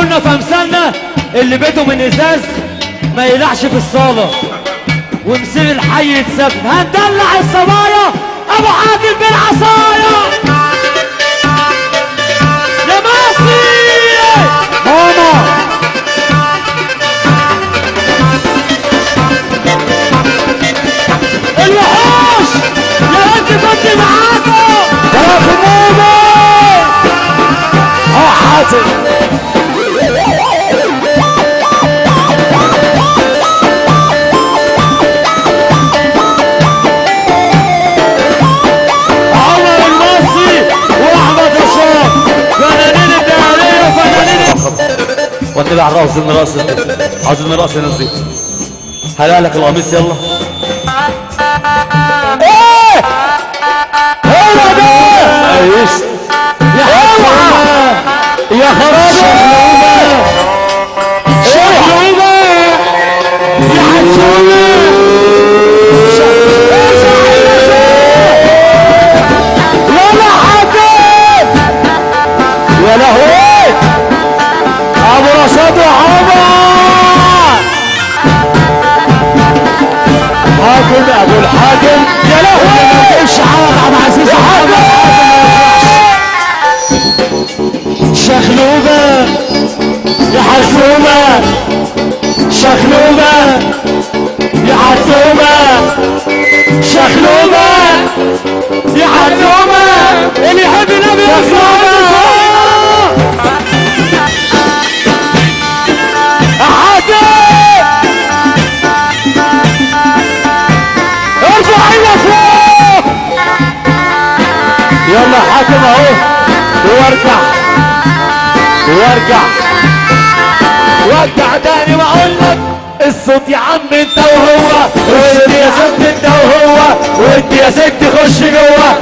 قلنا في امثالنا اللي بيته من ازاز ما يلعش في الصاله ومسير الحي يتسبب. هندلع الصبايا ابو عادل بالعصايه يا ماسي ماما. الوحوش يا انت كنت معاكم يا في ماما حاتم. والنبي على الراس من راس عاوزين راس نظيف. هلا لك القميص يلا. ايه هو ده ايش يا حسن يا خرابي شغلوبه يا حسونه ولا حاجه يا لهوي ابو رشاد وعمر حاكم ابو الحاكم يا لهوي ما تقولش حاجه عبد العزيز حاجه شخلوبه يا حسومه شخلوبه يا حسومه شخلوبه يا حسومه اللي يحب النبي يصلي يلا حاكم اهو وارجع تاني واقول لك الصوت يا عم انت وهو وانت يا ست انت وهو وانت يا ست خش جوه.